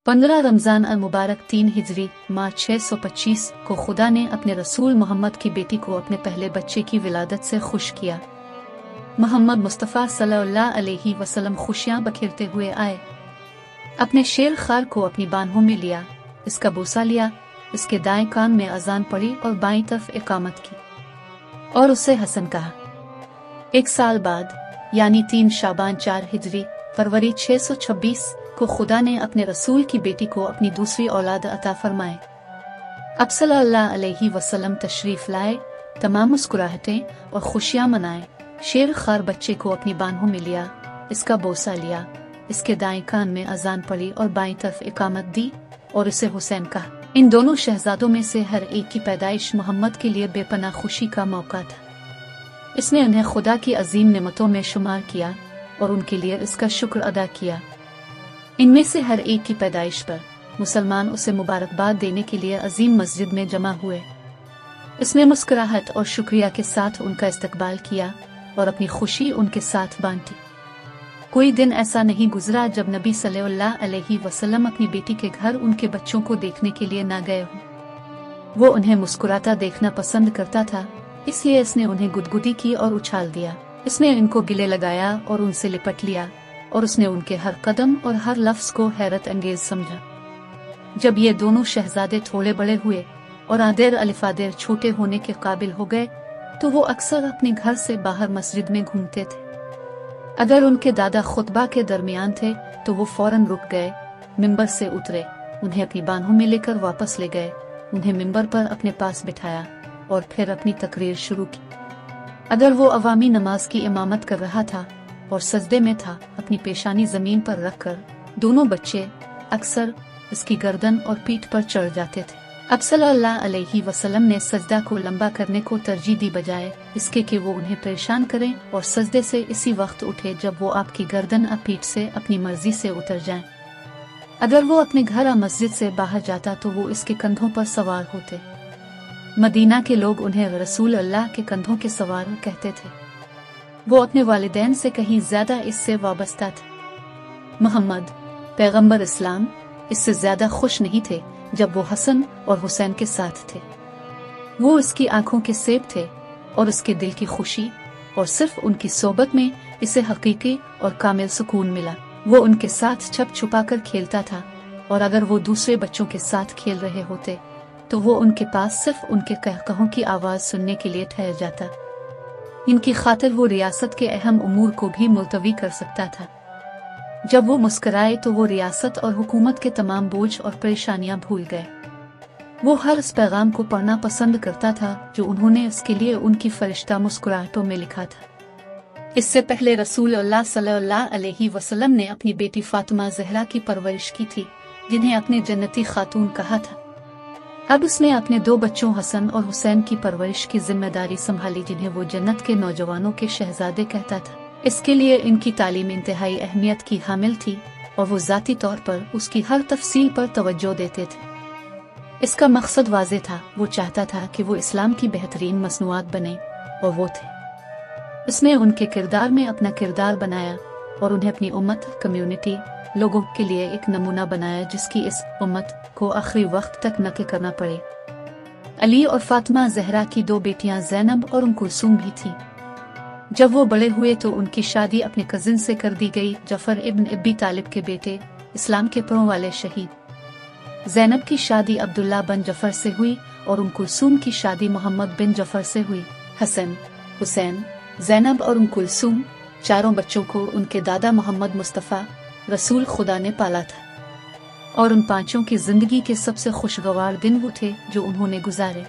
15 रमज़ान अल मुबारक 3 हिजरी मार्च 625 को खुदा ने अपने रसूल मोहम्मद की बेटी को अपने पहले बच्चे की विलादत से खुश किया। मोहम्मद मुस्तफ़ा सल्लल्लाहु अलैहि वसल्लम खुशियाँ बखेरते हुए आए। अपने शेर खार को अपनी बाहों में लिया, इसका बोसा लिया, इसके दाएं कान में अजान पड़ी और बाईं तरफ इकामत की और उससे हसन कहा। 1 साल बाद यानी 3 शाबान 4 हिजरी फरवरी 626 को खुदा ने अपने रसूल की बेटी को अपनी दूसरी औलाद अता फरमाए। अब सल्लल्लाहु अलैहि वसल्लम तशरीफ लाए, तमाम मुस्कुराहटें और खुशियां मनाए। शेर खार बच्चे को अपनी बाहों में लिया, इसका बोसा लिया, इसके दाएं कान में अजान पड़ी और बाईं तरफ इकामत दी और इसे हुसैन कहा। इन दोनों शहजादों में से हर एक की पैदाइश मोहम्मद के लिए बेपनाह खुशी का मौका था। इसने उन्हें खुदा की अजीम नेमतों में शुमार किया और उनके लिए इसका शुक्र अदा किया। इनमें से हर एक की पैदाइश पर मुसलमान उसे मुबारकबाद देने के लिए अजीम मस्जिद में जमा हुए। इसने मुस्कुराहट और शुक्रिया के साथ उनका इस्तकबाल किया और अपनी खुशी उनके साथ बांटी। कोई दिन ऐसा नहीं गुजरा जब नबी सल्लल्लाहु अलैहि वसल्लम अपनी बेटी के घर उनके बच्चों को देखने के लिए ना गए हों। वो उन्हें मुस्कुराता देखना पसंद करता था, इसलिए इसने उन्हें गुदगुदी की और उछाल दिया। इसने इनको गिले लगाया और उनसे लिपट लिया और उसने उनके हर कदम और हर लफ्ज को हैरत अंगेज समझा। जब ये दोनों शहजादे थोड़े बड़े हुए और आदेर अलिफादेर छोटे होने के काबिल हो गए तो वो अक्सर अपने घर से बाहर मस्जिद में घूमते थे। अगर उनके दादा खुतबा के दरमियान थे तो वो फौरन रुक गए, मिंबर से उतरे, उन्हें अपनी बाहों में लेकर वापस ले गए, उन्हें मिंबर पर अपने पास बिठाया और फिर अपनी तकरीर शुरू की। अगर वो अवामी नमाज की इमामत कर रहा था और सजदे में था, अपनी पेशानी जमीन पर रखकर दोनों बच्चे अक्सर इसकी गर्दन और पीठ पर चढ़ जाते थे। अब सल्लल्लाहु अलैहि वसल्लम ने सजदा को लंबा करने को तरजीह दी बजाय इसके कि वो उन्हें परेशान करें और सजदे से इसी वक्त उठे जब वो आपकी गर्दन और पीठ से अपनी मर्जी से उतर जाएं। अगर वो अपने घर या मस्जिद से बाहर जाता तो वो इसके कंधों पर सवार होते। मदीना के लोग उन्हें रसूल अल्लाह के कंधों के सवार कहते थे। वो अपने वालिदैन से कहीं ज्यादा इससे वाबस्ता थे। मोहम्मद पैगंबर इस्लाम इससे ज्यादा खुश नहीं थे जब वो हसन और हुसैन के साथ थे। वो इसकी आंखों के सेब थे और उसके दिल की खुशी, और सिर्फ उनकी सोबत में इसे हकीकी और कामिल सुकून मिला। वो उनके साथ छप छुपा कर खेलता था और अगर वो दूसरे बच्चों के साथ खेल रहे होते तो वो उनके पास सिर्फ उनके कहकहों की आवाज सुनने के लिए ठहर जाता। इनकी खातिर वो रियासत के अहम उमूर को भी मुलतवी कर सकता था। जब वो मुस्कराए तो वो रियासत और हुकूमत के तमाम बोझ और परेशानियां भूल गए। वो हर उस पैगाम को पढ़ना पसंद करता था जो उन्होंने उसके लिए उनकी फरिश्ता मुस्कुराहटों में लिखा था। इससे पहले रसूल अल्लाह सल्लल्लाहु अलैहि वसल्लम ने अपनी बेटी फातिमा ज़हरा की परवरिश की थी, जिन्हें अपने जन्नती खातून कहा था। अब उसने अपने 2 बच्चों हसन और हुसैन की परवरिश की जिम्मेदारी संभाली, जिन्हें वो जन्नत के नौजवानों के शहजादे कहता था। इसके लिए इनकी तालीम इंतहाई अहमियत की हामिल थी और वो जाती तौर पर उसकी हर तफसील पर तवज्जो देते थे। इसका मकसद वाज़ेह था, वो चाहता था कि वो इस्लाम की बेहतरीन मसनूआत बने और वो थे। उसने उनके किरदार में अपना किरदार बनाया और उन्हें अपनी उम्मत कम्युनिटी लोगों के लिए एक नमूना बनाया जिसकी इस उम्मत को आखिरी वक्त तक नकल करना पड़े। अली और फातिमा ज़हरा की 2 बेटियां ज़ैनब और उम कुलसूम भी थीं। जब वो बड़े हुए तो उनकी शादी अपने कजिन से कर दी गई, जफर इब्न अबी तालिब के बेटे, इस्लाम के परों वाले शहीद। ज़ैनब की शादी अब्दुल्ला बिन जफर से हुई और उम कुलसूम की शादी मोहम्मद बिन जफर से हुई। हसन, हुसैन, ज़ैनब और उम कुलसूम चारों बच्चों को उनके दादा मोहम्मद मुस्तफ़ा रसूल खुदा ने पाला था और उन 5 की जिंदगी के सबसे खुशगवार दिन वो थे जो उन्होंने गुजारे।